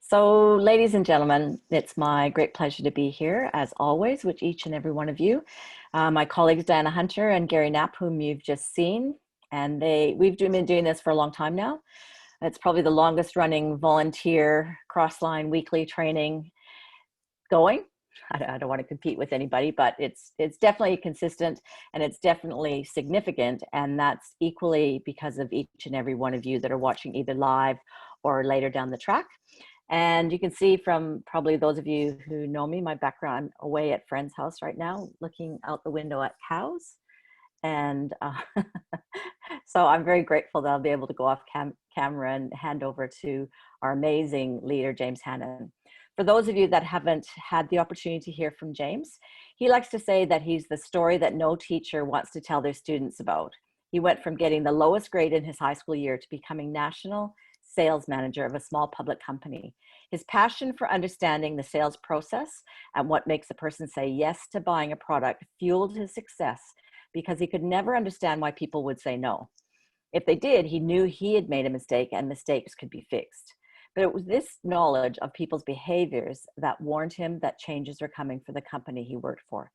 So, ladies and gentlemen, it's my great pleasure to be here, as always, with each and every one of you. My colleagues, Diana Hunter and Gary Knapp, whom you've just seen, and we've been doing this for a long time now. It's probably the longest running volunteer cross-line weekly training going. I don't want to compete with anybody, but it's definitely consistent and it's definitely significant. And that's equally because of each and every one of you that are watching either live or later down the track. And you can see from probably those of you who know me, my background, I'm away at friend's house right now, looking out the window at cows. And so I'm very grateful that I'll be able to go off camera and hand over to our amazing leader, James Hannan. For those of you that haven't had the opportunity to hear from James, he likes to say that he's the story that no teacher wants to tell their students about. He went from getting the lowest grade in his high school year to becoming national sales manager of a small public company. His passion for understanding the sales process and what makes a person say yes to buying a product fueled his success because he could never understand why people would say no. If they did, he knew he had made a mistake and mistakes could be fixed. But it was this knowledge of people's behaviors that warned him that changes were coming for the company he worked for.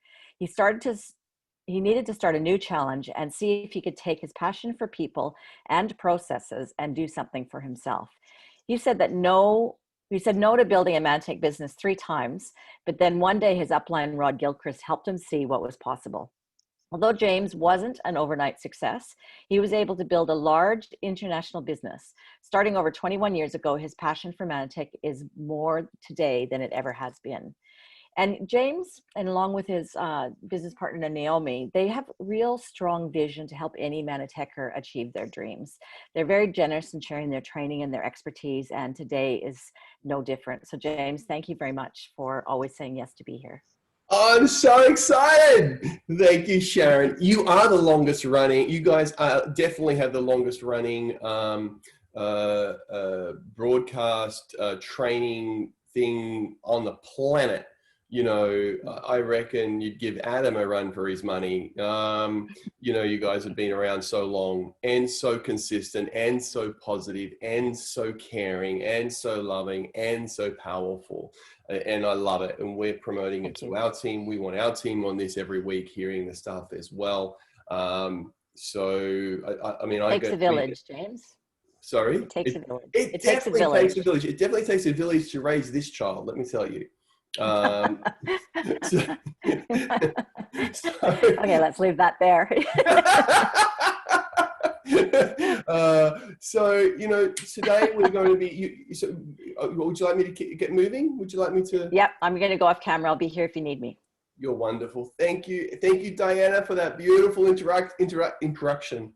He needed to start a new challenge and see if he could take his passion for people and processes and do something for himself. He said no to building a Mantech business 3 times, but then one day his upline, Rod Gilchrist, helped him see what was possible. Although James wasn't an overnight success, he was able to build a large international business. Starting over 21 years ago, his passion for Mantech is more today than it ever has been. And James, and along with his business partner, Naomi, they have real strong vision to help any Manitecher achieve their dreams. They're very generous in sharing their training and their expertise, and today is no different. So James, thank you very much for always saying yes to be here. I'm so excited. Thank you, Sharon. You are the longest running. You guys definitely have the longest running broadcast training thing on the planet. You know, I reckon you'd give Adam a run for his money. You know, you guys have been around so long and so consistent and so positive and so caring and so loving and so powerful. And I love it. And we're promoting it to our team. We want our team on this every week, hearing the stuff as well. I mean, it takes a village, James. Sorry? It takes a village. It definitely takes a village. It definitely takes a village to raise this child, let me tell you. Okay, let's leave that there. So, you know, today we're going to be, would you like me to get moving? Would you like me to? Yep, I'm going to go off camera. I'll be here if you need me. You're wonderful. Thank you. Thank you, Diana, for that beautiful introduction.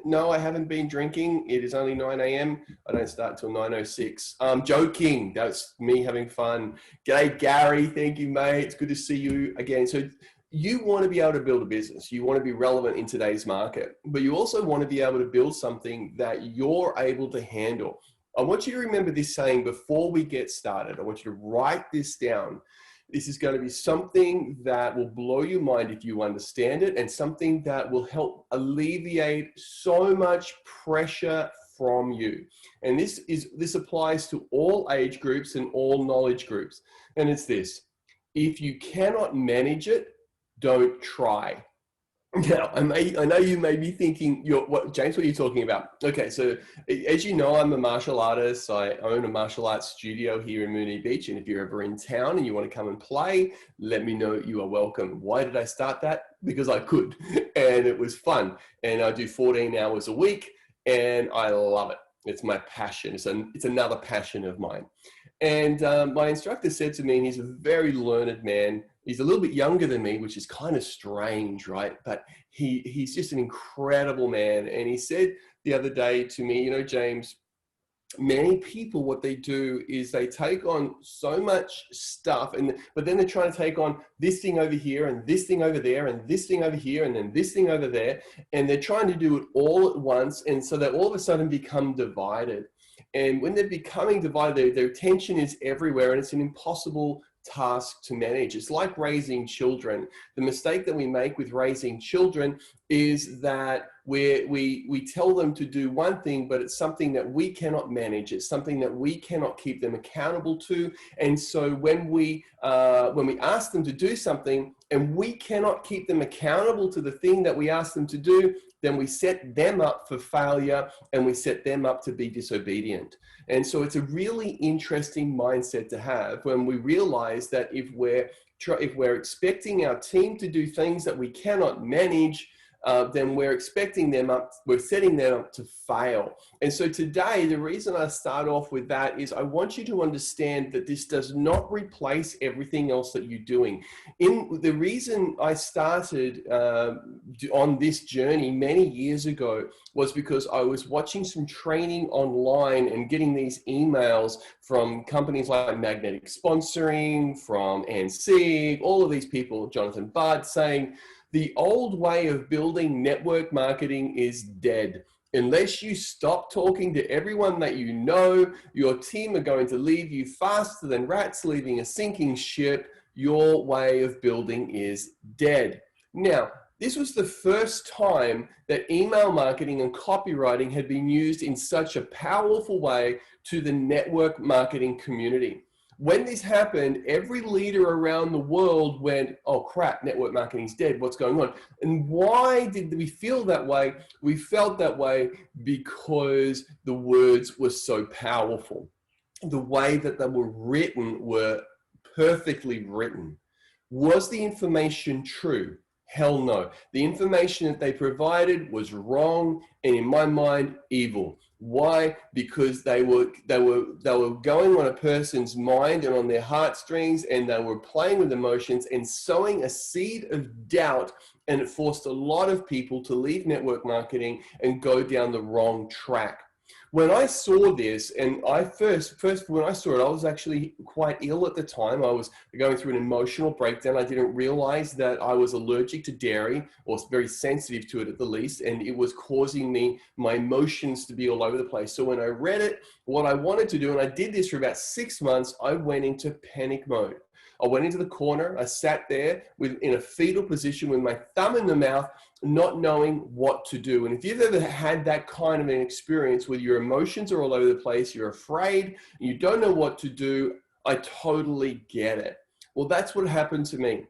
No, I haven't been drinking. It is only 9 a.m. I don't start until 9:06. I'm joking. That's me having fun. G'day, Gary. Thank you, mate. It's good to see you again. So you want to be able to build a business. You want to be relevant in today's market, but you also want to be able to build something that you're able to handle. I want you to remember this saying before we get started. I want you to write this down. This is going to be something that will blow your mind if you understand it, and something that will help alleviate so much pressure from you. And this applies to all age groups and all knowledge groups. And it's this: if you cannot manage it, don't try. Now, I know you may be thinking, James, what are you talking about? Okay, so as you know, I'm a martial artist. I own a martial arts studio here in Moonee Beach. And if you're ever in town and you want to come and play, let me know. You are welcome. Why did I start that? Because I could, and it was fun. And I do 14 hours a week, and I love it. It's my passion. It's another passion of mine. And my instructor said to me, and he's a very learned man. He's a little bit younger than me, which is kind of strange, right? But he's just an incredible man. And he said the other day to me, you know, James, many people, what they do is they take on so much stuff, but then they're trying to take on this thing over here and this thing over there and this thing over here and then this thing over there. And they're trying to do it all at once. And so they all of a sudden become divided. And when they're becoming divided, their attention is everywhere, and it's an impossible task to manage. It's like raising children. The mistake that we make with raising children is that we tell them to do one thing, but it's something that we cannot manage. It's something that we cannot keep them accountable to. And so when we ask them to do something and we cannot keep them accountable to the thing that we ask them to do, then we set them up for failure and we set them up to be disobedient. And so it's a really interesting mindset to have when we realize that if we're expecting our team to do things that we cannot manage, then we're setting them up to fail. And so today, the reason I start off with that is I want you to understand that this does not replace everything else that you're doing. The reason I started on this journey many years ago was because I was watching some training online and getting these emails from companies like Magnetic Sponsoring, from ANSIG, all of these people, Jonathan Budd, saying, the old way of building network marketing is dead. Unless you stop talking to everyone that you know, your team are going to leave you faster than rats leaving a sinking ship. Your way of building is dead. Now, this was the first time that email marketing and copywriting had been used in such a powerful way to the network marketing community. When this happened, every leader around the world went, oh crap, network marketing's dead. What's going on? And why did we feel that way? We felt that way because the words were so powerful. The way that they were written were perfectly written. Was the information true? Hell no. The information that they provided was wrong and, in my mind, evil. Why? Because they were going on a person's mind and on their heartstrings, and they were playing with emotions and sowing a seed of doubt, and it forced a lot of people to leave network marketing and go down the wrong track. When I saw this, and I first when I saw it, I was actually quite ill at the time. I was going through an emotional breakdown. I didn't realize that I was allergic to dairy, or very sensitive to it at the least, and it was causing my emotions to be all over the place. So when I read it, what I wanted to do, and I did this for about 6 months, I went into panic mode. I went into the corner. I sat there in a fetal position with my thumb in the mouth, not knowing what to do. And if you've ever had that kind of an experience where your emotions are all over the place, you're afraid, you don't know what to do, I totally get it. Well, that's what happened to me.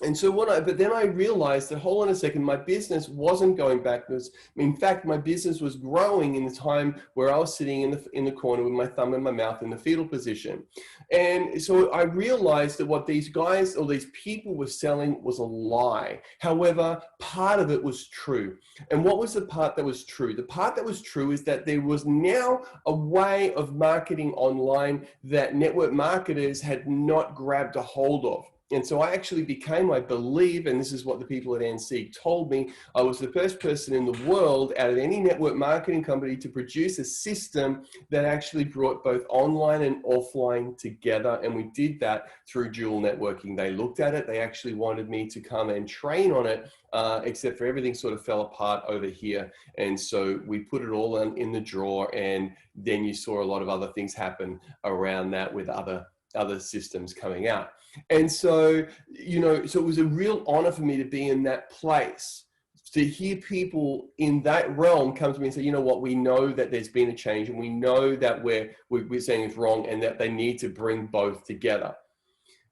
And so but then I realized that, hold on a second, my business wasn't going backwards. In fact, my business was growing in the time where I was sitting in the corner with my thumb in my mouth in the fetal position. And so I realized that what these guys or these people were selling was a lie. However, part of it was true. And what was the part that was true? The part that was true is that there was now a way of marketing online that network marketers had not grabbed a hold of. And so I actually became, I believe, and this is what the people at ANSIG told me, I was the first person in the world out of any network marketing company to produce a system that actually brought both online and offline together. And we did that through dual networking. They looked at it. They actually wanted me to come and train on it, except for everything sort of fell apart over here. And so we put it all in the drawer. And then you saw a lot of other things happen around that with other systems coming out. And so, so it was a real honor for me to be in that place, to hear people in that realm come to me and say, you know what, we know that there's been a change and we know that we're saying it's wrong and that they need to bring both together.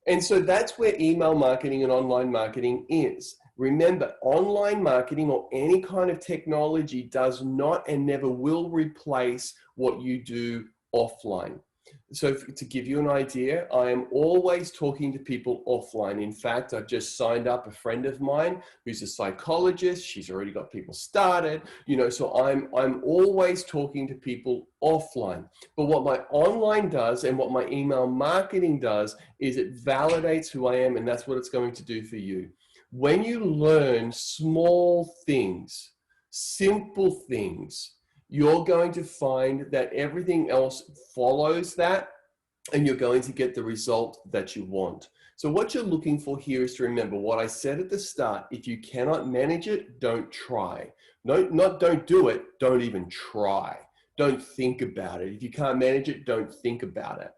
And so that's where email marketing and online marketing is. Remember, online marketing or any kind of technology does not and never will replace what you do offline. So to give you an idea, I am always talking to people offline. In fact, I've just signed up a friend of mine who's a psychologist. She's already got people started, so I'm always talking to people offline. But what my online does and what my email marketing does is it validates who I am, and that's what it's going to do for you. When you learn small things, simple things, you're going to find that everything else follows that, and you're going to get the result that you want. So what you're looking for here is to remember what I said at the start. If you cannot manage it, don't try. Don't do it, don't even try. Don't think about it. If you can't manage it, don't think about it.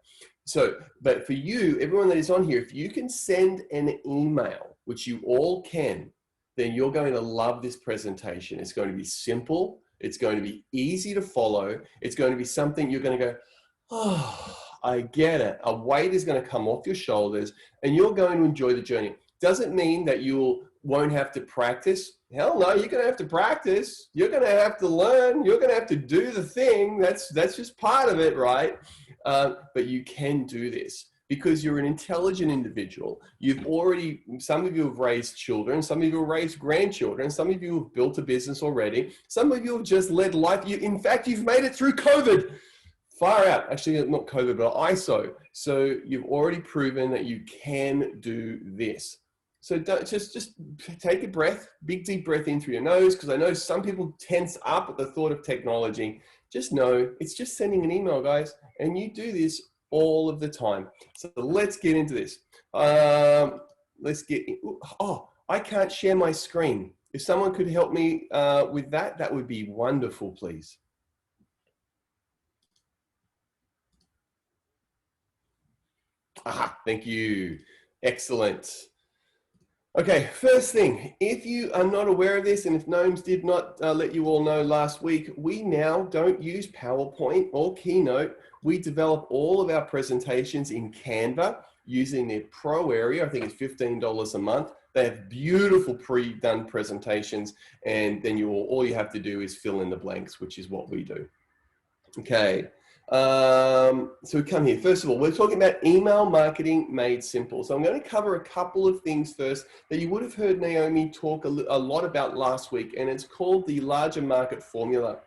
But for you, everyone that is on here, if you can send an email, which you all can, then you're going to love this presentation. It's going to be simple. It's going to be easy to follow. It's going to be something you're going to go, oh, I get it. A weight is going to come off your shoulders and you're going to enjoy the journey. Doesn't mean that you won't have to practice. Hell no, you're going to have to practice. You're going to have to learn. You're going to have to do the thing. That's just part of it, right? But you can do this because you're an intelligent individual. Some of you have raised children, some of you have raised grandchildren, some of you have built a business already, some of you have just led life. In fact, you've made it through COVID. Far out, actually not COVID, but ISO. So you've already proven that you can do this. So just take a breath, big deep breath in through your nose, because I know some people tense up at the thought of technology. Just know it's just sending an email, guys, and you do this all of the time. So let's get into this. I can't share my screen. If someone could help me with that, that would be wonderful, please. Aha, thank you. Excellent. Okay, first thing, if you are not aware of this, and if Gnomes did not let you all know last week, we now don't use PowerPoint or Keynote. We develop all of our presentations in Canva using their Pro area. I think it's $15 a month. They have beautiful pre-done presentations, and then all you have to do is fill in the blanks, which is what we do. Okay. So we come here. First of all, we're talking about email marketing made simple. So I'm going to cover a couple of things first that you would have heard Naomi talk a lot about last week, and it's called the larger market formula.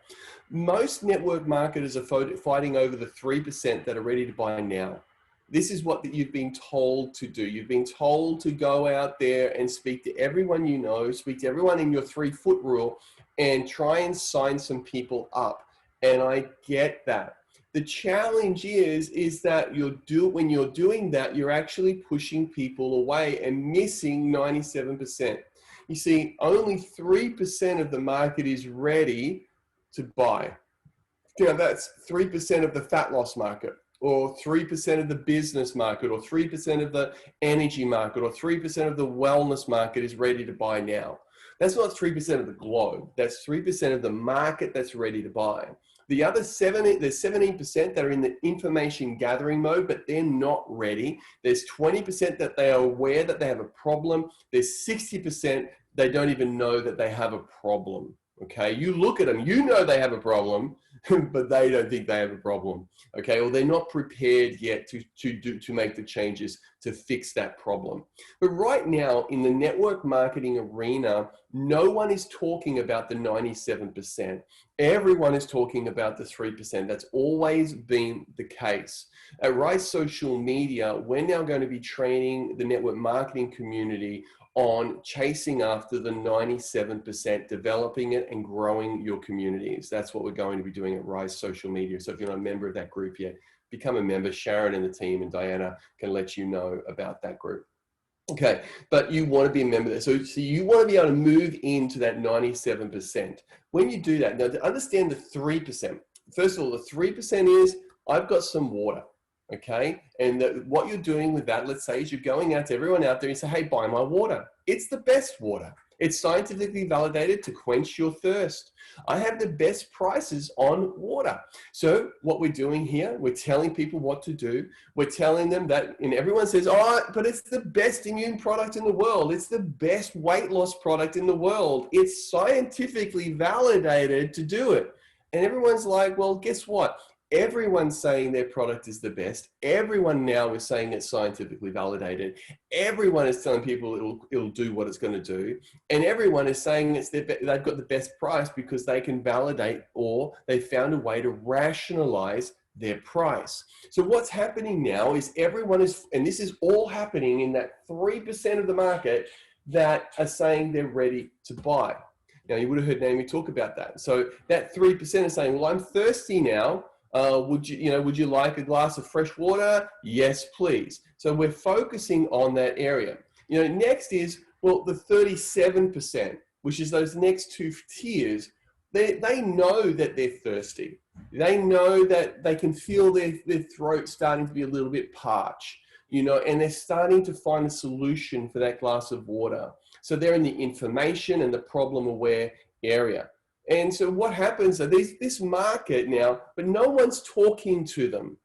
Most network marketers are fighting over the 3% that are ready to buy now. This is what you've been told to do. You've been told to go out there and speak to everyone you know, speak to everyone in your 3-foot rule, and try and sign some people up. And I get that. The challenge is that when you're doing that, you're actually pushing people away and missing 97%. You see, only 3% of the market is ready to buy. Now, that's 3% of the fat loss market, or 3% of the business market, or 3% of the energy market, or 3% of the wellness market is ready to buy now. That's not 3% of the globe. That's 3% of the market that's ready to buy. The other 17% that are in the information gathering mode, but they're not ready. There's 20% that they are aware that they have a problem. There's 60% they don't even know that they have a problem. Okay, you look at them, you know they have a problem, but they don't think they have a problem. Okay, or they're not prepared yet to make the changes to fix that problem. But right now in the network marketing arena, no one is talking about the 97%. Everyone is talking about the 3%. That's always been the case. At Rise Social Media, we're now going to be training the network marketing community on chasing after the 97%, developing it and growing your communities. That's what we're going to be doing at Rise Social Media. So if you're not a member of that group yet, become a member. Sharon and the team and Diana can let you know about that group. Okay, but you want to be a member there. So you want to be able to move into that 97%. When you do that, now to understand the 3%, first of all, the 3% is, I've got some water. Okay, and what you're doing with that, let's say, is you're going out to everyone out there and say, hey, buy my water. It's the best water. It's scientifically validated to quench your thirst. I have the best prices on water. So what we're doing here, we're telling people what to do. We're telling them that, and everyone says, oh, but it's the best immune product in the world. It's the best weight loss product in the world. It's scientifically validated to do it. And everyone's like, well, guess what? Everyone's saying their product is the best. Everyone now is saying it's scientifically validated. Everyone is telling people it'll do what it's going to do. And everyone is saying they've got the best price because they can validate, or they found a way to rationalize their price. So what's happening now is everyone is, and this is all happening in that 3% of the market that are saying they're ready to buy. Now, you would have heard Naomi talk about that. So that 3% is saying, well, I'm thirsty now. Would you like a glass of fresh water? Yes, please. So we're focusing on that area. Next is, well, the 37%, which is those next two tiers. They know that they're thirsty. They know that they can feel their throat starting to be a little bit parched, and they're starting to find a solution for that glass of water. So they're in the information and the problem aware area. And so what happens is this market now, but no one's talking to them.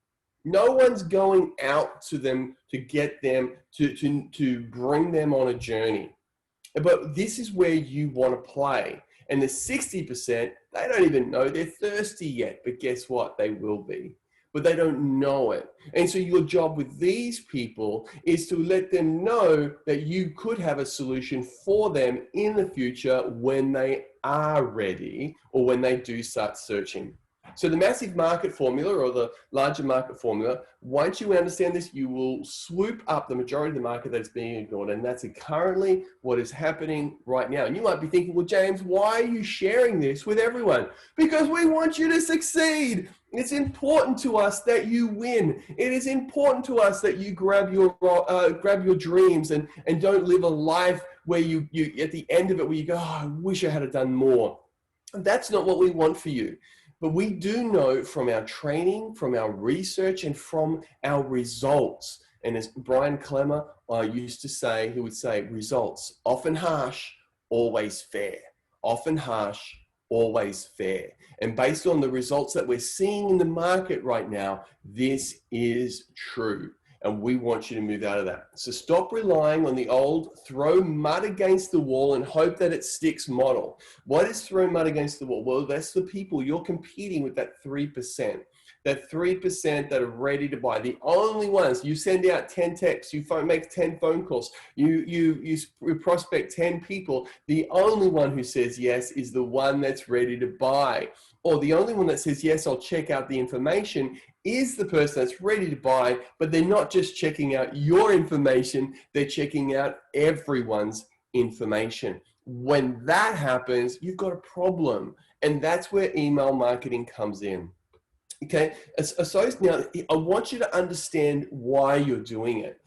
No one's going out to them to get them to bring them on a journey. But this is where you want to play. And the 60%, they don't even know they're thirsty yet, but guess what? They will be, but they don't know it. And so your job with these people is to let them know that you could have a solution for them in the future when they are ready or when they do start searching. So the massive market formula or the larger market formula, once you understand this, you will swoop up the majority of the market that's being ignored. And that's currently what is happening right now. And you might be thinking, well, James, why are you sharing this with everyone? Because we want you to succeed. It's important to us that you win. It is important to us that you grab your dreams and don't live a life where you at the end of it, where you go, oh, I wish I had done more. That's not what we want for you. But we do know from our training, from our research, and from our results. And as Brian Clemmer used to say, he would say, results, often harsh, always fair. Often harsh, always fair. And based on the results that we're seeing in the market right now, this is true. And we want you to move out of that. So stop relying on the old throw mud against the wall and hope that it sticks model. What is throw mud against the wall? Well, that's the people you're competing with, that 3%. That 3% that are ready to buy. The only ones, you send out 10 texts, you make 10 phone calls, you prospect 10 people. The only one who says yes is the one that's ready to buy. Or the only one that says, yes, I'll check out the information, is the person that's ready to buy, but they're not just checking out your information, they're checking out everyone's information. When that happens, you've got a problem. And that's where email marketing comes in. Okay, so now I want you to understand why you're doing it.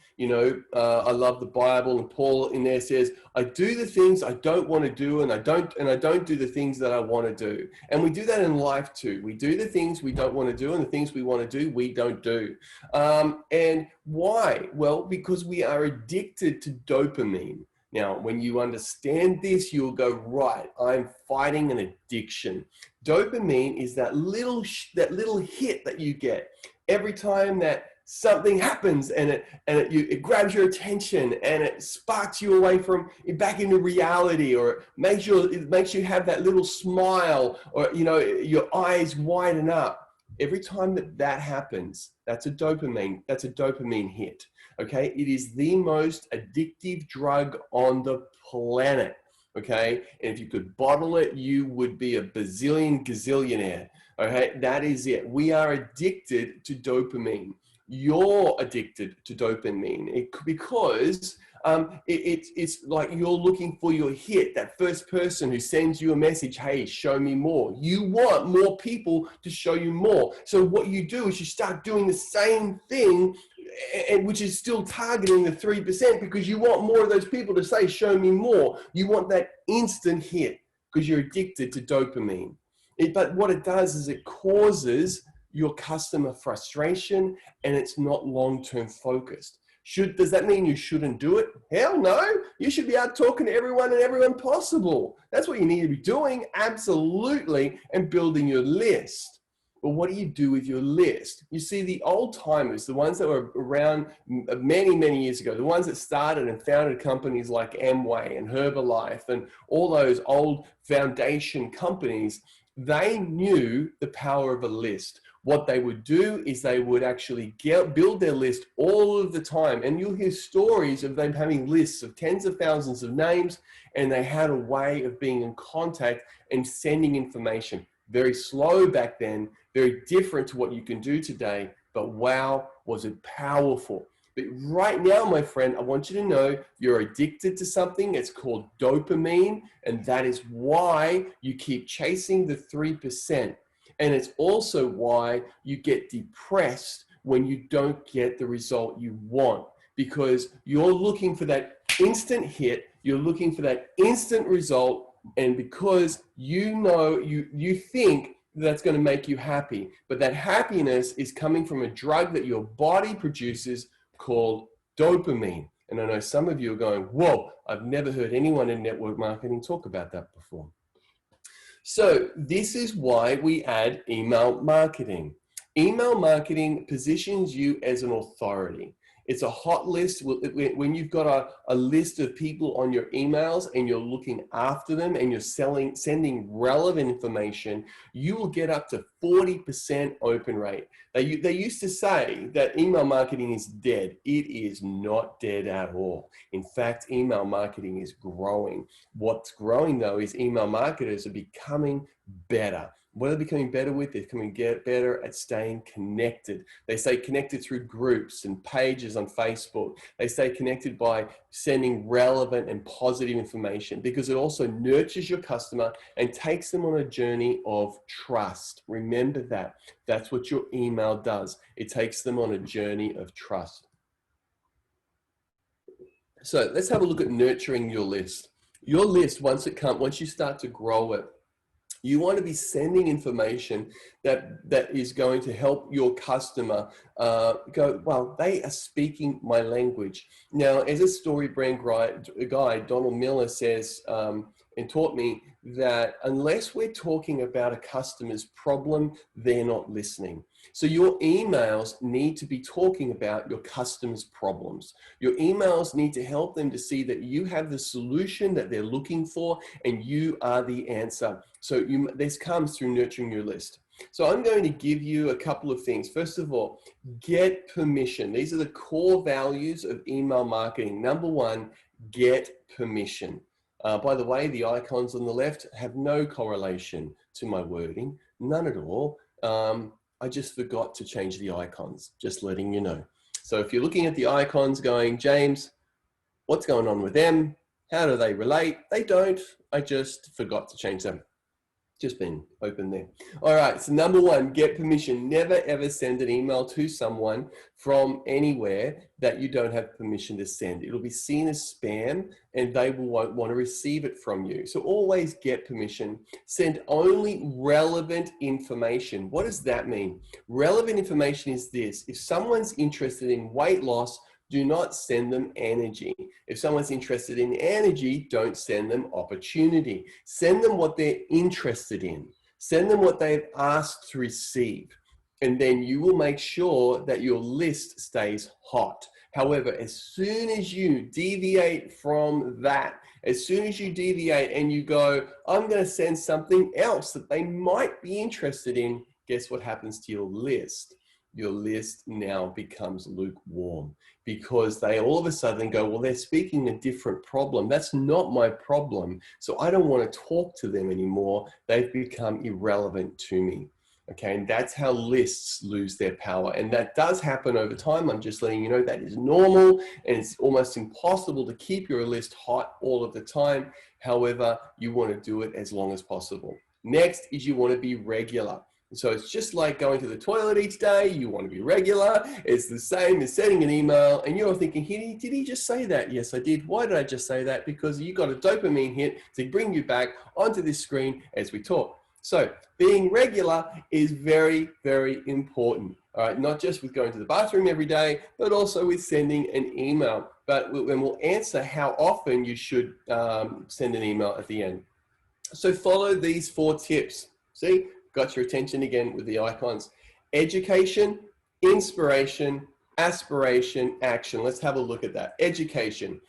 I love the Bible, and Paul in there says, I do the things I don't want to do, and I don't do the things that I want to do. And we do that in life too. We do the things we don't want to do, and the things we want to do, we don't do. And why? Well, because we are addicted to dopamine. Now, when you understand this, you'll go, right, I'm fighting an addiction. Dopamine is that little hit that you get every time that something happens, and it grabs your attention, and it sparks you away from back into reality, or it makes you have that little smile, or your eyes widen up. Every time that happens, that's a dopamine hit. Okay, it is the most addictive drug on the planet. Okay, and if you could bottle it, you would be a gazillionaire. Okay, that is it. We are addicted to dopamine. You're addicted to dopamine because it's like you're looking for your hit, that first person who sends you a message, hey, show me more. You want more people to show you more. So what you do is you start doing the same thing, and which is still targeting the 3%, because you want more of those people to say, show me more. You want that instant hit because you're addicted to dopamine. But what it does is it causes your customer frustration, and it's not long-term focused. Does that mean you shouldn't do it? Hell no. You should be out talking to everyone and everyone possible. That's what you need to be doing, absolutely, and building your list. But what do you do with your list? You see, the old timers, the ones that were around many, many years ago, the ones that started and founded companies like Amway and Herbalife and all those old foundation companies, they knew the power of a list. What they would do is they would actually build their list all of the time. And you'll hear stories of them having lists of tens of thousands of names, and they had a way of being in contact and sending information. Very slow back then, very different to what you can do today, but wow, was it powerful. But right now, my friend, I want you to know you're addicted to something. It's called dopamine, and that is why you keep chasing the 3%. And it's also why you get depressed when you don't get the result you want, because you're looking for that instant hit, you're looking for that instant result, And because you know, you think that's going to make you happy, but that happiness is coming from a drug that your body produces called dopamine. And I know some of you are going, whoa, I've never heard anyone in network marketing talk about that before. So this is why we add email marketing. Email marketing positions you as an authority. It's a hot list. When you've got a list of people on your emails and you're looking after them and you're sending relevant information, you will get up to 40% open rate. They used to say that email marketing is dead. It is not dead at all. In fact, email marketing is growing. What's growing though is email marketers are becoming better. What are they becoming better with? They're becoming better at staying connected. They stay connected through groups and pages on Facebook. They stay connected by sending relevant and positive information because it also nurtures your customer and takes them on a journey of trust. Remember that. That's what your email does. It takes them on a journey of trust. So let's have a look at nurturing your list. Your list, once you start to grow it, you want to be sending information that is going to help your customer go, well, they are speaking my language. Now, as a story brand guy, Donald Miller says, and taught me that unless we're talking about a customer's problem, they're not listening. So your emails need to be talking about your customer's problems. Your emails need to help them to see that you have the solution that they're looking for and you are the answer. So this comes through nurturing your list. So I'm going to give you a couple of things. First of all, get permission. These are the core values of email marketing. Number one, get permission. By the way, the icons on the left have no correlation to my wording, none at all. I just forgot to change the icons, just letting you know. So if you're looking at the icons going, James, what's going on with them? How do they relate? They don't. I just forgot to change them. Just been open there. All right, so number one, get permission. Never ever send an email to someone from anywhere that you don't have permission to send. It'll be seen as spam and they won't want to receive it from you. So always get permission. Send only relevant information. What does that mean? Relevant information is this. If someone's interested in weight loss, do not send them energy. If someone's interested in energy, don't send them opportunity. Send them what they're interested in. Send them what they've asked to receive. And then you will make sure that your list stays hot. However, as soon as you deviate from that, as soon as you deviate and you go, I'm going to send something else that they might be interested in, guess what happens to your list? Your list now becomes lukewarm because they all of a sudden go, well, they're speaking a different problem. That's not my problem. So I don't want to talk to them anymore. They've become irrelevant to me. Okay, and that's how lists lose their power. And that does happen over time. I'm just letting you know that is normal and it's almost impossible to keep your list hot all of the time. However, you want to do it as long as possible. Next is you want to be regular. So it's just like going to the toilet each day. You want to be regular. It's the same as sending an email and you're thinking, did he just say that? Yes, I did. Why did I just say that? Because you got a dopamine hit to bring you back onto this screen as we talk. So being regular is very, very important. All right, not just with going to the bathroom every day, but also with sending an email. But we'll answer how often you should send an email at the end. So follow these 4 tips. See? Got your attention again with the icons. Education, inspiration, aspiration, action. Let's have a look at that. Education.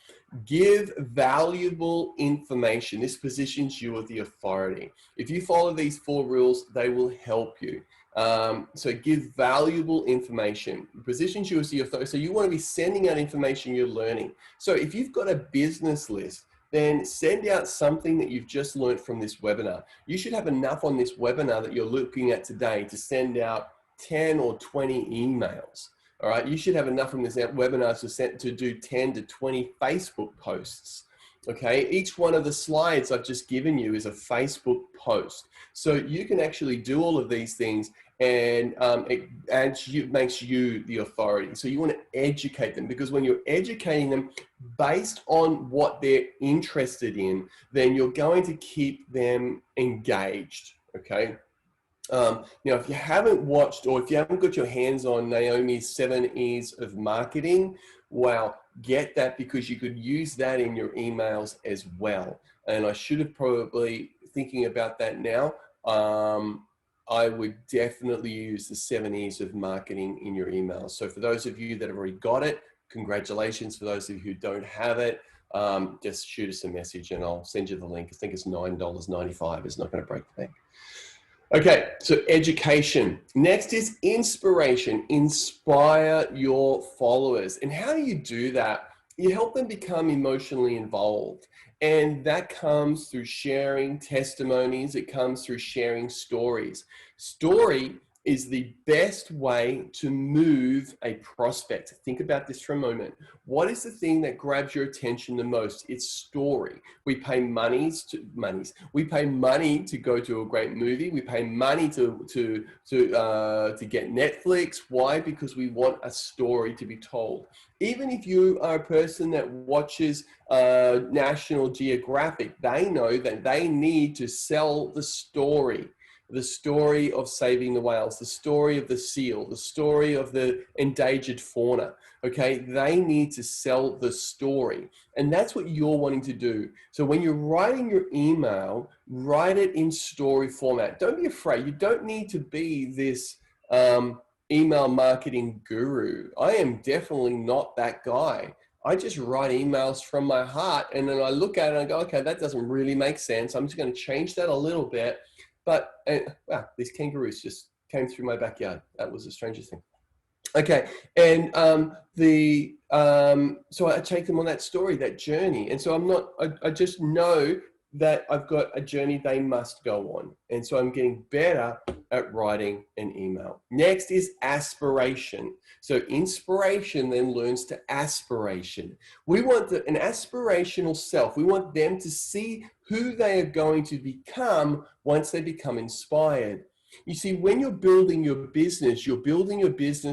Give valuable information. This positions you as the authority. If you follow these 4 rules, they will help you. So give valuable information. It positions you as the authority. So you want to be sending out information you're learning. So if you've got a business list, then send out something that you've just learned from this webinar. You should have enough on this webinar that you're looking at today to send out 10 or 20 emails. All right, you should have enough from this webinar to do 10 to 20 Facebook posts. Okay, each one of the slides I've just given you is a Facebook post. So you can actually do all of these things and it makes you the authority. So you want to educate them, because when you're educating them based on what they're interested in, then you're going to keep them engaged, okay? Now, if you haven't watched, or if you haven't got your hands on Naomi's 7 E's of marketing, wow, get that, because you could use that in your emails as well. And I should have probably thinking about that now. I would definitely use the 7 E's of marketing in your emails. So for those of you that have already got it, congratulations. For those of you who don't have it, just shoot us a message and I'll send you the link. I think it's $9.95. It's not going to break the bank. Okay, so education. Next is inspiration. Inspire your followers. And how do you do that? You help them become emotionally involved. And that comes through sharing testimonies. It comes through sharing stories. Story is the best way to move a prospect. Think about this for a moment. What is the thing that grabs your attention the most? It's story. We pay money to go to a great movie. We pay money to get Netflix. Why? Because we want a story to be told. Even if you are a person that watches National Geographic, they know that they need to sell the story of saving the whales, the story of the seal, the story of the endangered fauna. Okay, they need to sell the story. And that's what you're wanting to do. So when you're writing your email, write it in story format. Don't be afraid. You don't need to be this email marketing guru. I am definitely not that guy. I just write emails from my heart, and then I look at it and I go, okay, that doesn't really make sense. I'm just going to change that a little bit. But, wow, these kangaroos just came through my backyard. That was the strangest thing. Okay, and so I take them on that story, that journey. And so I just know that I've got a journey they must go on. And so I'm getting better at writing an email. Next is aspiration. So inspiration then learns to aspiration. We want an aspirational self. We want them to see who they are going to become once they become inspired. You see, when you're building your business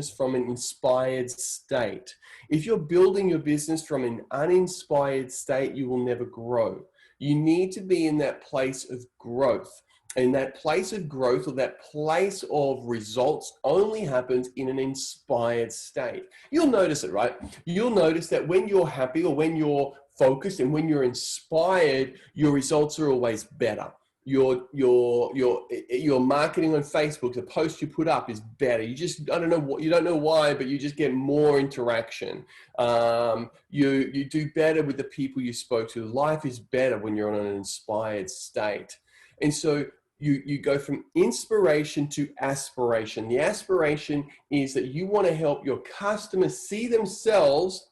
from an inspired state. If you're building your business from an uninspired state, you will never grow. You need to be in that place of growth. And that place of growth, or that place of results, only happens in an inspired state. You'll notice it, right? You'll notice that when you're happy, or when you're focused, and when you're inspired, your results are always better. Your marketing on Facebook, the post you put up is better. You don't know why, but you just get more interaction. You do better with the people you spoke to. Life is better when you're on an inspired state. And so you go from inspiration to aspiration. The aspiration is that you want to help your customers see themselves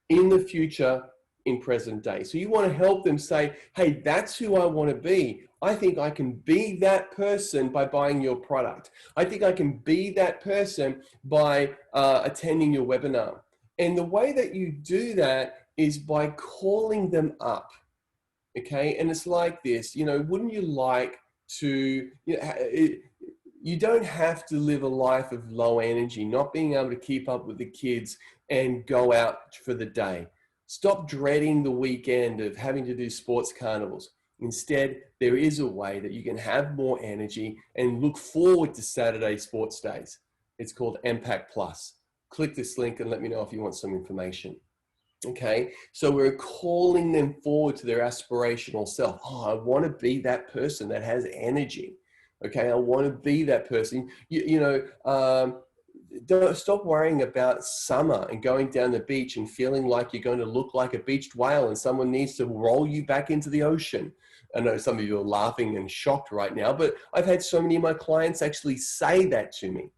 in the future in present day. So you want to help them say, hey, that's who I want to be. I think I can be that person by buying your product. I think I can be that person by attending your webinar. And the way that you do that is by calling them up. Okay. And it's like this, wouldn't you like to, you don't have to live a life of low energy, not being able to keep up with the kids and go out for the day. Stop dreading the weekend of having to do sports carnivals. Instead, there is a way that you can have more energy and look forward to Saturday sports days. It's called Impact Plus. Click this link and let me know if you want some information. Okay, so we're calling them forward to their aspirational self. Oh, I want to be that person that has energy. Okay, I want to be that person. Don't stop worrying about summer and going down the beach and feeling like you're going to look like a beached whale and someone needs to roll you back into the ocean. I know some of you are laughing and shocked right now, but I've had so many of my clients actually say that to me.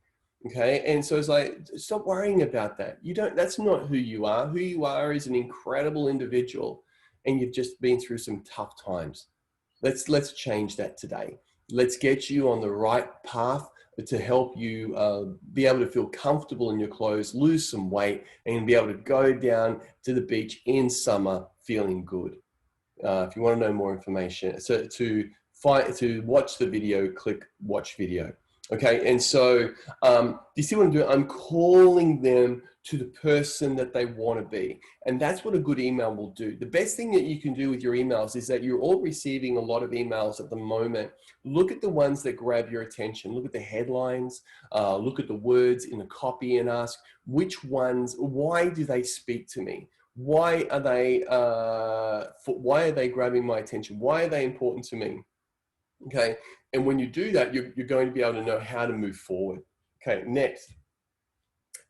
Okay. And so it's like, stop worrying about that. That's not who you are. Who you are is an incredible individual, and you've just been through some tough times. Let's change that today. Let's get you on the right path to help you be able to feel comfortable in your clothes, lose some weight, and be able to go down to the beach in summer feeling good. If you want to know more information, so to watch the video, click watch video. Okay, and so do you see what I'm doing? I'm calling them to the person that they want to be. And that's what a good email will do. The best thing that you can do with your emails is that you're all receiving a lot of emails at the moment. Look at the ones that grab your attention. Look at the headlines, look at the words in the copy and ask which ones, why do they speak to me? Why are they grabbing my attention? Why are they important to me? Okay, and when you do that, you're going to be able to know how to move forward. Okay, next,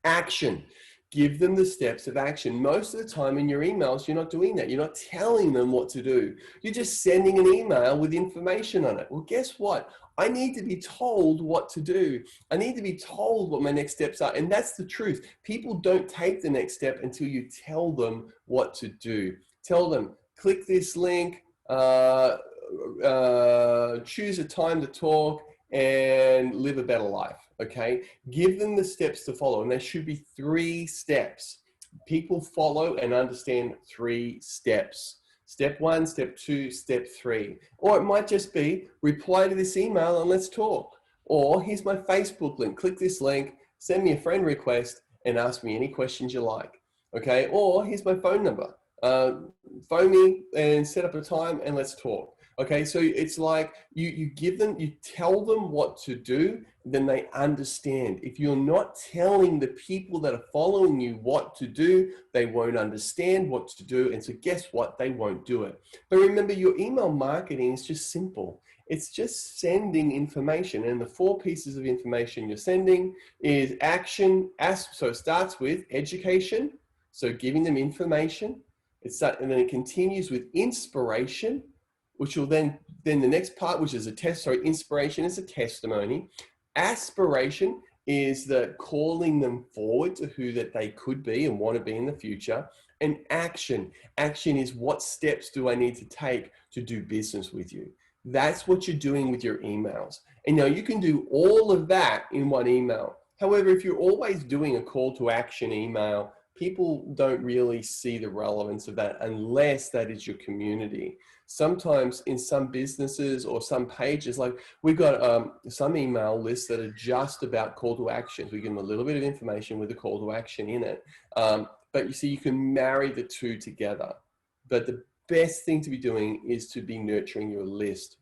action. Give them the steps of action. Most of the time in your emails, you're not doing that. You're not telling them what to do. You're just sending an email with information on it. Well, guess what? I need to be told what to do. I need to be told what my next steps are. And that's the truth. People don't take the next step until you tell them what to do. Tell them, click this link, choose a time to talk, and live a better life. Okay, give them the steps to follow, and there should be 3 steps. People follow and understand 3 steps. Step 1, step 2, step 3. Or it might just be reply to this email and let's talk. Or here's my Facebook link. Click this link, send me a friend request, and ask me any questions you like. Okay, or here's my phone number. Phone me and set up a time and let's talk. Okay, so it's like you give them, you tell them what to do, then they understand. If you're not telling the people that are following you what to do, they won't understand what to do. And so guess what? They won't do it. But remember, your email marketing is just simple. It's just sending information. And the 4 pieces of information you're sending is action. So it starts with education. So giving them information. And then it continues with inspiration, which will then the next part, which is inspiration is a testimony. Aspiration is the calling them forward to who that they could be and want to be in the future. And action is what steps do I need to take to do business with you? That's what you're doing with your emails. And now you can do all of that in one email. However, if you're always doing a call to action email, people don't really see the relevance of that unless that is your community. Sometimes in some businesses or some pages, like we've got some email lists that are just about call to actions. We give them a little bit of information with a call to action in it. But you see, you can marry the 2 together. But the best thing to be doing is to be nurturing your list.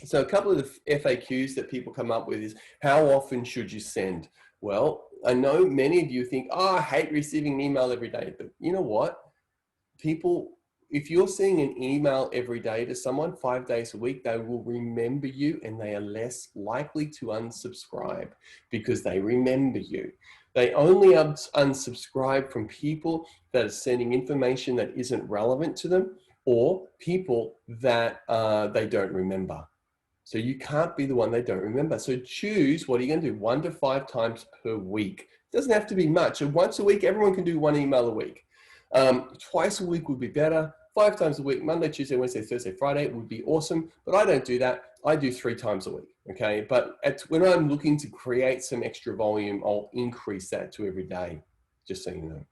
So a couple of the FAQs that people come up with is, how often should you send? Well, I know many of you think, oh, I hate receiving an email every day. But you know what? People, if you're sending an email every day to someone 5 days a week, they will remember you and they are less likely to unsubscribe because they remember you. They only unsubscribe from people that are sending information that isn't relevant to them or people that they don't remember. So you can't be the one they don't remember. So choose, what are you going to do? 1 to 5 times per week. It doesn't have to be much. So once a week, everyone can do 1 email a week. Twice a week would be better. 5 times a week, Monday, Tuesday, Wednesday, Thursday, Friday would be awesome. But I don't do that. I do 3 times a week. Okay. But when I'm looking to create some extra volume, I'll increase that to every day, just so you know.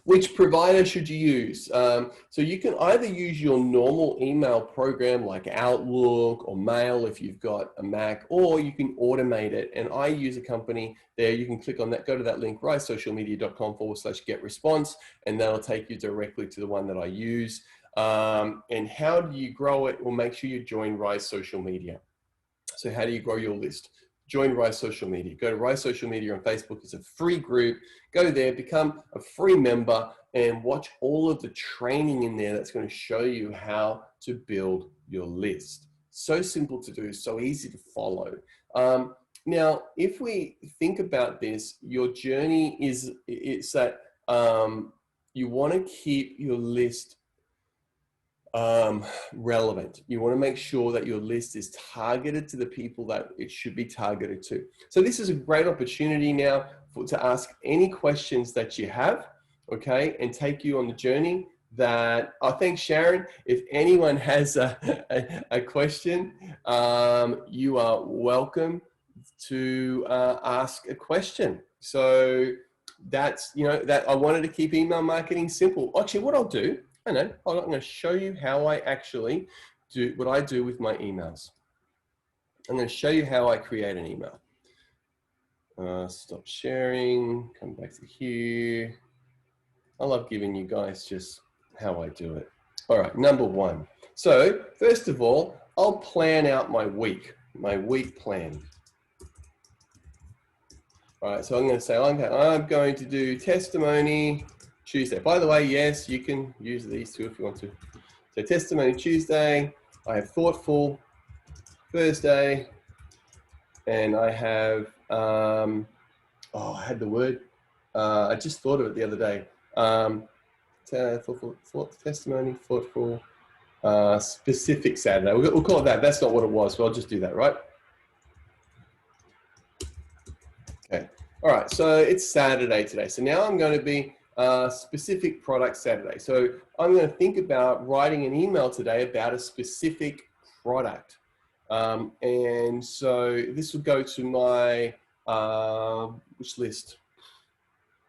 Which provider should you use? So you can either use your normal email program like Outlook or Mail if you've got a Mac, or you can automate it. And I use a company there. You can click on that, go to that link, risesocialmedia.com/get-response, and that'll take you directly to the one that I use. And how do you grow it? Well, make sure you join Rise Social Media. So how do you grow your list? Join Rise Social Media. Go to Rise Social Media on Facebook. It's a free group. Go there, become a free member, and watch all of the training in there that's going to show you how to build your list. So simple to do, so easy to follow. Now, if we think about this, your journey is that you want to keep your list relevant. You want to make sure that your list is targeted to the people that it should be targeted to. So this is a great opportunity now to ask any questions that you have, okay, and take you on the journey that I think, Sharon, if anyone has a question, you are welcome to ask a question. So that's, that I wanted to keep email marketing simple. Actually, what I'll do, I'm going to show you how I actually do what I do with my emails. I'm going to show you how I create an email. Stop sharing, come back to here. I love giving you guys just how I do it. All right, number one. So first of all, I'll plan out my week plan. All right, so I'm going to say, okay, I'm going to do testimony Tuesday. By the way, yes, you can use these two if you want to. So testimony Tuesday, I have thoughtful Thursday, and I have, I had the word, I just thought of it the other day. Testimony, thoughtful, specific Saturday. We'll call it that. That's not what it was, so I'll just do that, right? Okay. All right, so it's Saturday today. So now I'm going to be specific product Saturday. So I'm going to think about writing an email today about a specific product. And so this will go to my, which list?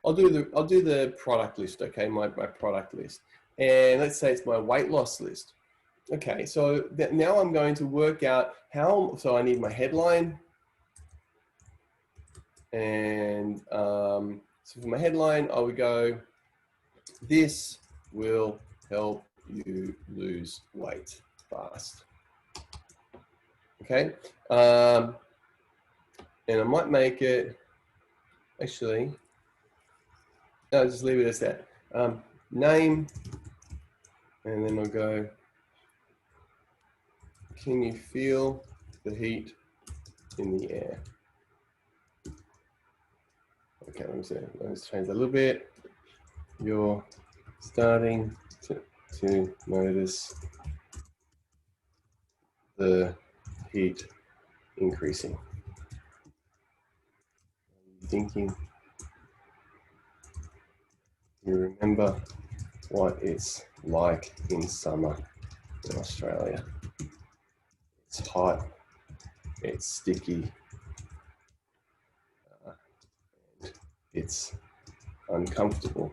I'll do the product list, okay, my product list. And let's say it's my weight loss list. Okay, so now I'm going to work out how, so I need my headline. And so for my headline, I would go, this will help you lose weight fast. Okay, and I might make it, actually, no, just leave it as that. Name, and then I'll go, can you feel the heat in the air? Okay, let me change that a little bit. You're starting to notice the heat increasing. Thinking, you remember what it's like in summer in Australia. It's hot, it's sticky, and it's uncomfortable,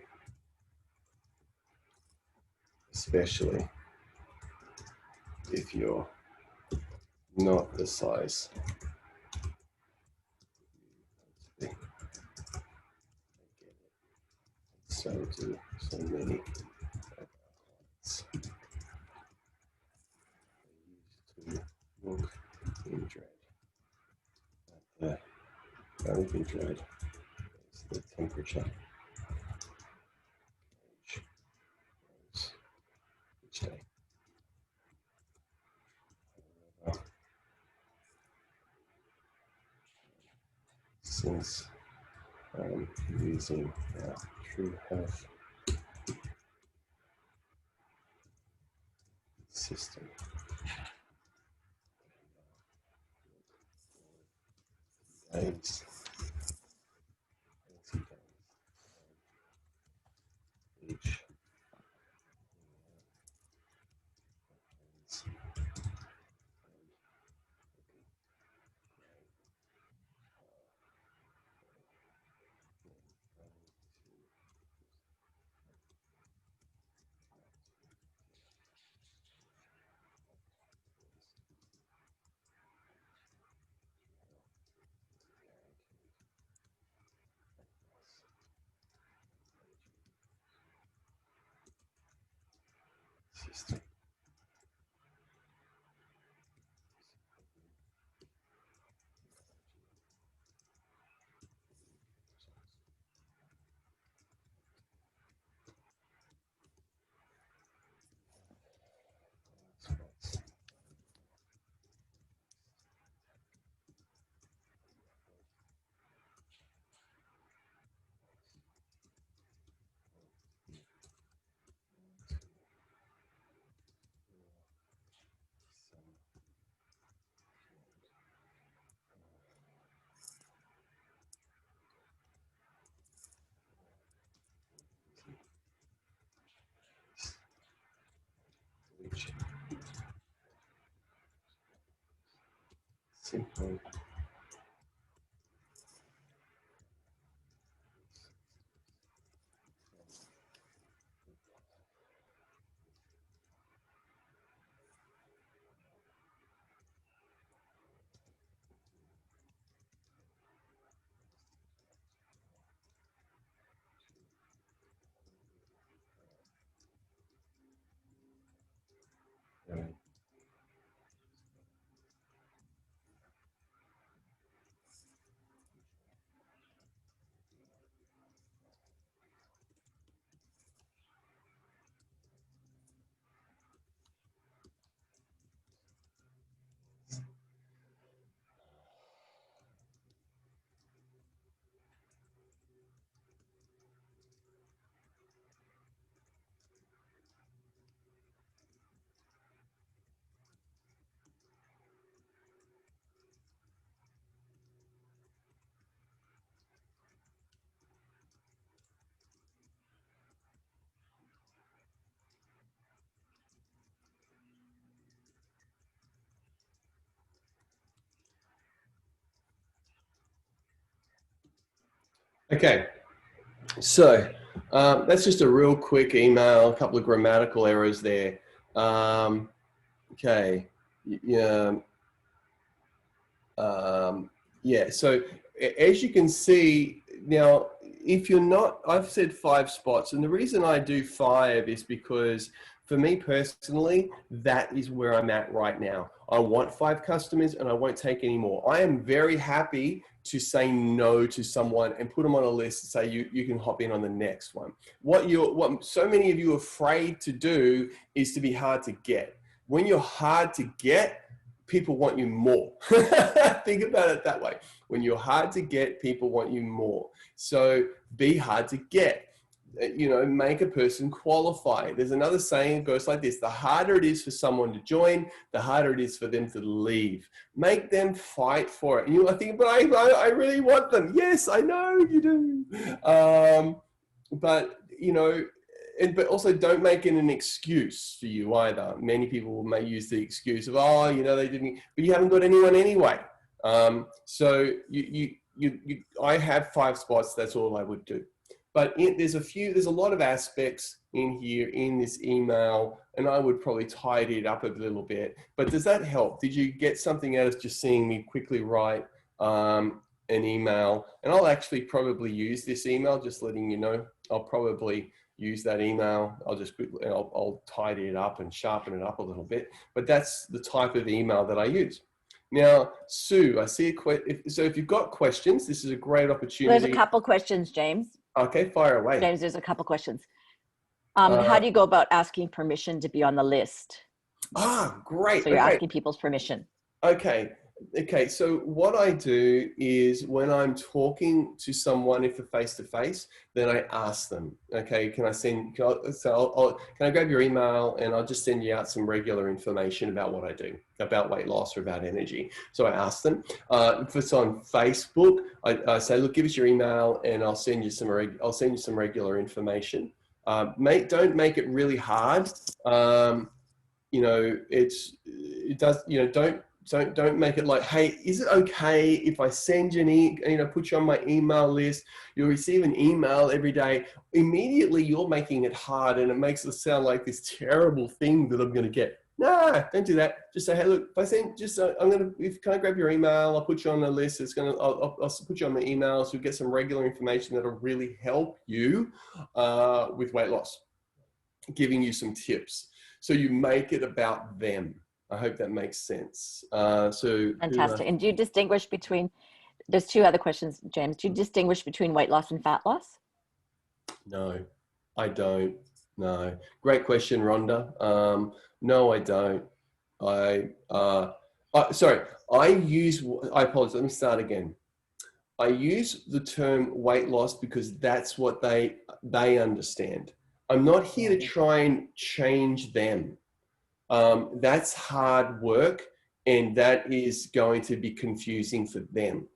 especially if you're not the size. So do so many of us. I used to look in dread. But the only dread is the temperature. Each day. Since I'm using our True Health system, days, 30 days, each system. Which simply Okay. So that's just a real quick email, a couple of grammatical errors there. Okay. Yeah. Yeah. So as you can see now, if you're not, I've said 5 spots, and the reason I do 5 is because for me personally, that is where I'm at right now. I want 5 customers and I won't take any more. I am very happy to say no to someone and put them on a list and say, you can hop in on the next one. What so many of you are afraid to do is to be hard to get. When you're hard to get, people want you more. Think about it that way. When you're hard to get, people want you more. So be hard to get. You know, make a person qualify. There's another saying that goes like this: the harder it is for someone to join, the harder it is for them to leave. Make them fight for it. And you think, but I really want them. Yes, I know you do. But you know, but also don't make it an excuse for you either. Many people may use the excuse of, oh, you know, they didn't, but you haven't got anyone anyway. So I have 5 spots. That's all I would do. But there's a lot of aspects in here in this email, and I would probably tidy it up a little bit. But does that help? Did you get something out of just seeing me quickly write an email? And I'll actually probably use this email, just letting you know. I'll probably use that email. I'll tidy it up and sharpen it up a little bit. But that's the type of email that I use. Now, Sue, I see a question. So if you've got questions, this is a great opportunity. There's a couple questions, James. Okay, fire away. James, there's a couple questions. How do you go about asking permission to be on the list? Great. So you're asking people's permission. Okay. So what I do is when I'm talking to someone, if they're face-to-face, then I ask them, okay, can I grab your email and I'll just send you out some regular information about what I do, about weight loss or about energy. So I ask them. If it's on Facebook, I say, look, give us your email and I'll send you some regular information. Don't make it really hard. You know, don't make it like, hey, is it okay if I send you put you on my email list? You'll receive an email every day. Immediately you're making it hard and it makes it sound like this terrible thing that I'm going to get. Nah, don't do that. Just say, hey, look, if I send, can I grab your email? I'll put you on the list. I'll put you on my email so you get some regular information that'll really help you with weight loss, giving you some tips. So you make it about them. I hope that makes sense. Fantastic. And do you distinguish between, there's 2 other questions, James. Do you distinguish between weight loss and fat loss? No, I don't. No. Great question, Rhonda. No, I don't. I apologize. Let me start again. I use the term weight loss because that's what they understand. I'm not here to try and change them. That's hard work and that is going to be confusing for them.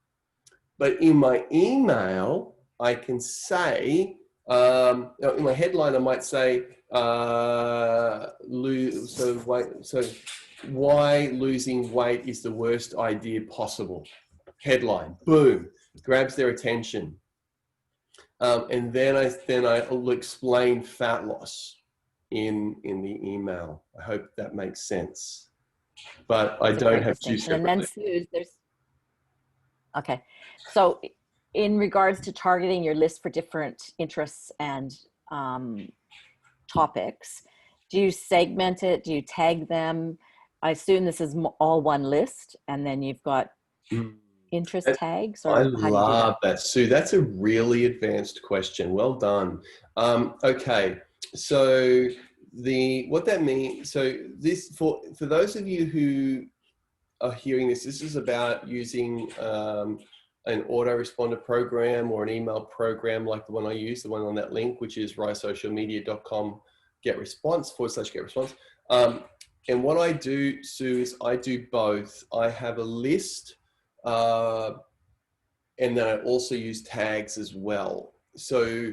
But in my email, I can say, in my headline, I might say, why losing weight is the worst idea possible. Headline, boom, grabs their attention. And then I'll explain fat loss in the email. I hope that makes sense. But I don't have 2 separate. And then Sue, okay. So in regards to targeting your list for different interests and topics, do you segment it? Do you tag them? I assume this is all one list and then you've got interest tags? Or I love that, Sue. That's a really advanced question. Well done. Okay, so what that means. So this for those of you who are hearing this is about using an autoresponder program or an email program like the one I use, the one on that link, which is risesocialmedia.com/get response. And what I do, Sue, is I do both. I have a list. And then I also use tags as well. So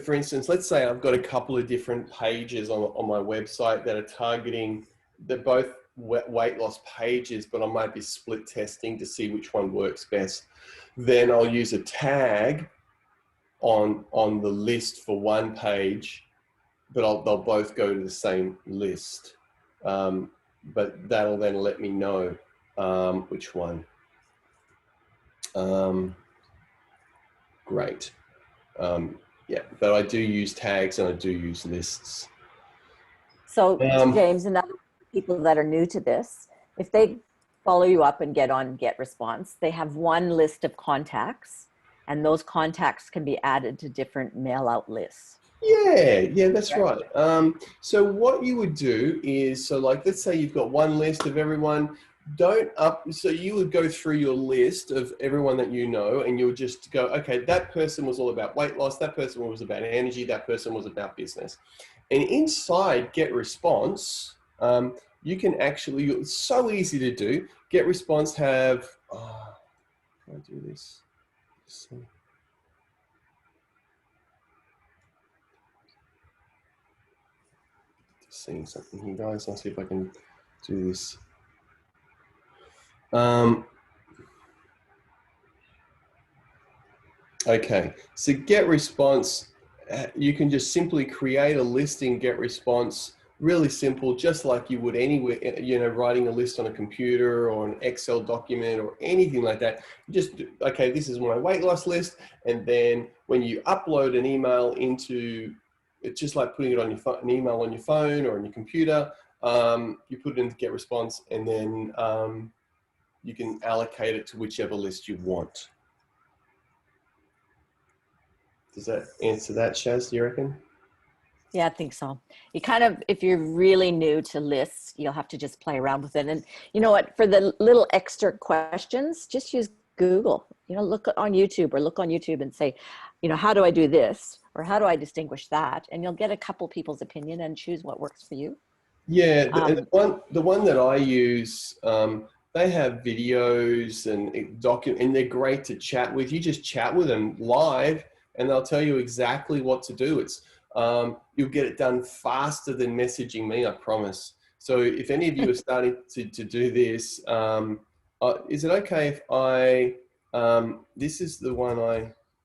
for instance, let's say I've got a couple of different pages on my website that are targeting, they're both weight loss pages, but I might be split testing to see which one works best. Then I'll use a tag on the list for one page, but they'll both go to the same list. But that'll then let me know which one. Great. Yeah, but I do use tags and I do use lists. So James, and other people that are new to this, if they follow you up and get on Get Response, they have one list of contacts, and those contacts can be added to different mail out lists. Yeah, that's right. So what you would do is, so like, let's say you've got one list of everyone, so you would go through your list of everyone that you know, and you'll just go, okay, that person was all about weight loss, that person was about energy, that person was about business. And inside Get Response, you can actually, it's so easy to do. Get Response have, how do I do this? Let's see. Seeing something here, guys. I'll see if I can do this. Okay, so Get Response, you can just simply create a list in Get Response, really simple, just like you would anywhere, you know, writing a list on a computer or an Excel document or anything like that. You just, okay, this is my weight loss list. And then when you upload an email into, it's just like putting it on your phone, an email on your phone or on your computer, you put it into Get Response, and then you can allocate it to whichever list you want. Does that answer that, Shaz, do you reckon? Yeah, I think so. You kind of, if you're really new to lists, you'll have to just play around with it. And you know what, for the little extra questions, just use Google, you know, look on YouTube and say, you know, how do I do this? Or how do I distinguish that? And you'll get a couple people's opinion and choose what works for you. Yeah, the one that I use, they have videos and they're great to chat with. You just chat with them live and they'll tell you exactly what to do. It's, you'll get it done faster than messaging me, I promise. So if any of you are starting to do this, is it okay if I, this is the one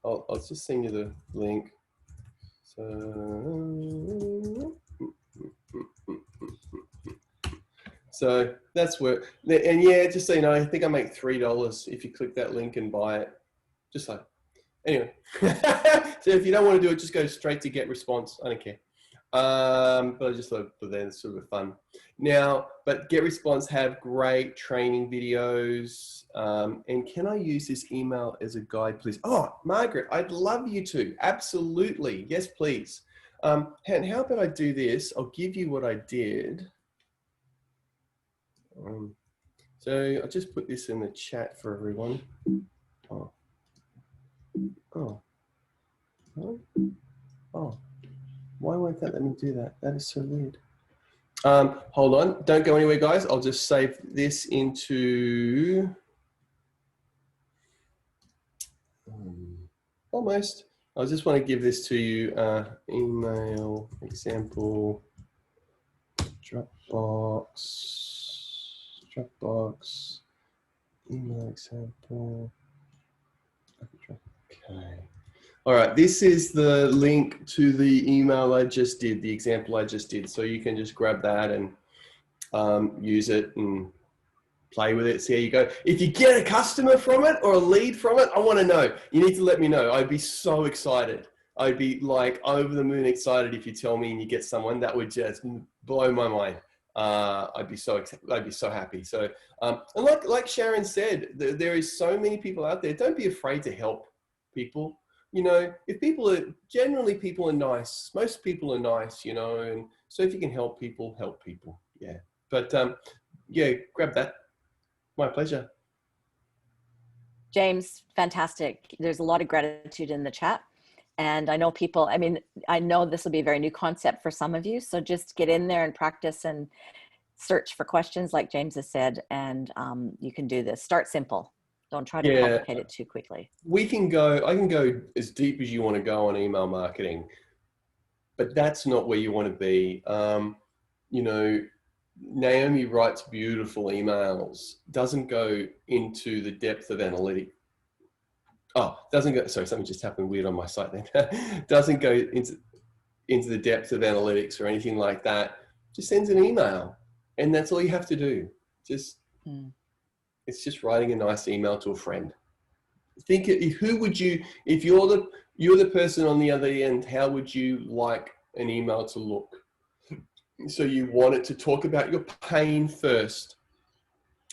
I'll just send you the link. So that's where, and yeah, just so you know, I think I make $3 if you click that link and buy it. Just like, anyway. So if you don't want to do it, just go straight to Get Response. I don't care. But I just thought then it's sort of fun. Now, but Get Response have great training videos. And can I use this email as a guide, please? Oh, Margaret, I'd love you to. Absolutely. Yes, please. And how about I do this? I'll give you what I did. So I'll just put this in the chat for everyone. Oh, why won't that let me do that? That is so weird. Hold on, don't go anywhere, guys. I'll just save this into almost. I just want to give this to you. Email example, Dropbox, email example. Okay. All right, this is the link to the email I just did, the example I just did. So you can just grab that and use it and play with it, see how you go. If you get a customer from it or a lead from it, I want to know. You need to let me know. I'd be so excited. I'd be like over the moon excited if you tell me and you get someone. That would just blow my mind. I'd be so happy. So, and like Sharon said, there is so many people out there. Don't be afraid to help people. You know, if people are nice. Most people are nice, you know, and so if you can help people, yeah. But yeah, grab that. My pleasure. James, fantastic. There's a lot of gratitude in the chat. And I know people, I mean, I know this will be a very new concept for some of you. So just get in there and practice and search for questions like James has said, and you can do this. Start simple. Don't try to complicate it too quickly. I can go as deep as you want to go on email marketing, but that's not where you want to be. You know, Naomi writes beautiful emails, doesn't go into the depth of analytic. Oh, doesn't go, sorry, something just happened weird on my site then. Doesn't go into the depth of analytics or anything like that. Just sends an email, and that's all you have to do. Just It's just writing a nice email to a friend. Think, who would you, if you're the person on the other end, how would you like an email to look? So you want it to talk about your pain first.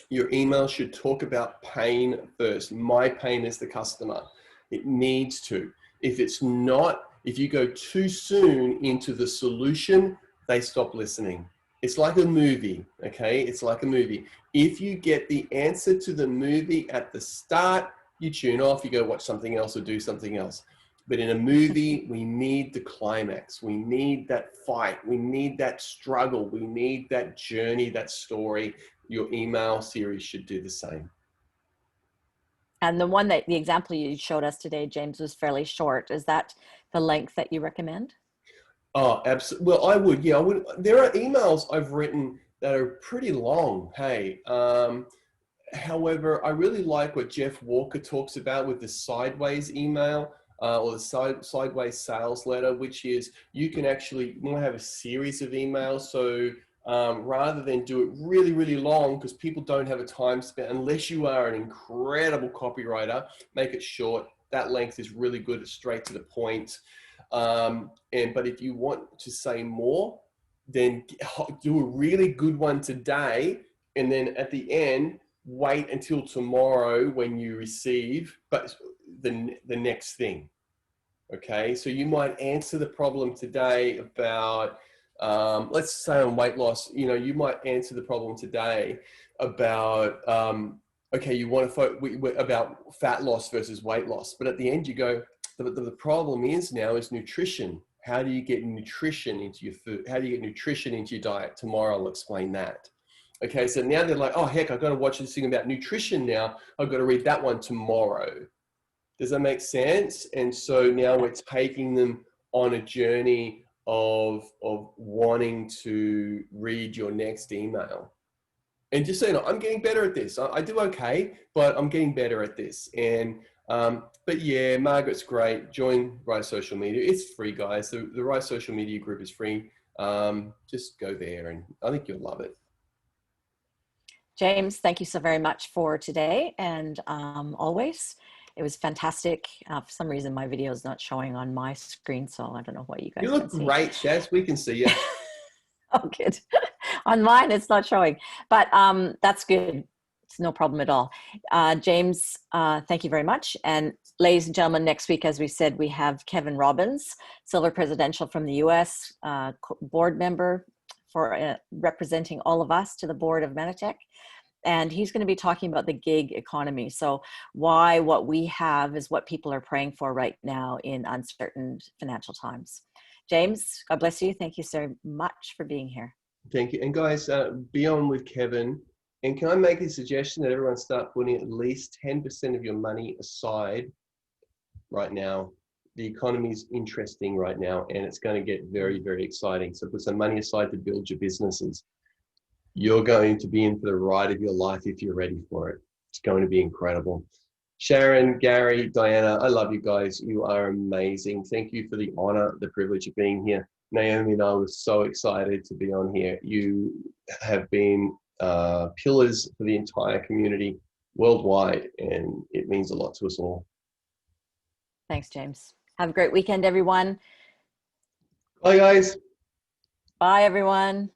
Your email should talk about pain first. My pain as the customer. It needs to. If it's not, if you go too soon into the solution, they stop listening. It's like a movie, okay? It's like a movie. If you get the answer to the movie at the start, you tune off, you go watch something else or do something else. But in a movie, we need the climax. We need that fight. We need that struggle. We need that journey, that story. Your email series should do the same. And the example you showed us today, James, was fairly short. Is that the length that you recommend? Oh, absolutely. Well, I would. Yeah, I would. There are emails I've written that are pretty long. Hey, however, I really like what Jeff Walker talks about with the sideways email or the sideways sales letter, which is you can actually have a series of emails. So rather than do it really, really long, because people don't have a time span, unless you are an incredible copywriter, make it short. That length is really good. It's straight to the point. But if you want to say more, then do a really good one today. And then at the end, wait until tomorrow when you receive but the next thing. Okay, so you might answer the problem today about let's say on weight loss. You might answer the problem today about okay, you want to about fat loss versus weight loss, but at the end you go, the problem is nutrition. How do you get nutrition into your food? How do you get nutrition into your diet? Tomorrow I'll explain that. Okay, so now they're like, oh heck, I've got to watch this thing about nutrition now. I've got to read that one tomorrow. Does that make sense? And so now we're taking them on a journey of wanting to read your next email. And just so you know, I'm getting better at this. I do okay, but I'm getting better at this. And but yeah, Margaret's great. Join Rise Social Media. It's free, guys. The Rise Social Media group is free. Just go there, and I think you'll love it. James, thank you so very much for today, and always. It was fantastic. For some reason, my video is not showing on my screen, so I don't know what you guys You look great, Shaz. We can see you. Oh, good. On mine, it's not showing, but that's good. It's no problem at all. James, thank you very much. And ladies and gentlemen, next week, as we said, we have Kevin Robbins, Silver Presidential from the US, board member for representing all of us to the board of Manitech. And he's going to be talking about the gig economy. So why what we have is what people are praying for right now in uncertain financial times. James, God bless you. Thank you so much for being here. Thank you. And guys, be on with Kevin. And can I make a suggestion that everyone start putting at least 10% of your money aside right now? The economy is interesting right now, and it's going to get very, very exciting. So put some money aside to build your businesses. You're going to be in for the ride of your life if you're ready for it. It's going to be incredible. Sharon, Gary, Diana, I love you guys. You are amazing. Thank you for the honor, the privilege of being here. Naomi and I were so excited to be on here. You have been pillars for the entire community worldwide, and it means a lot to us all. Thanks, James. Have a great weekend, everyone. Bye, guys. Bye, everyone.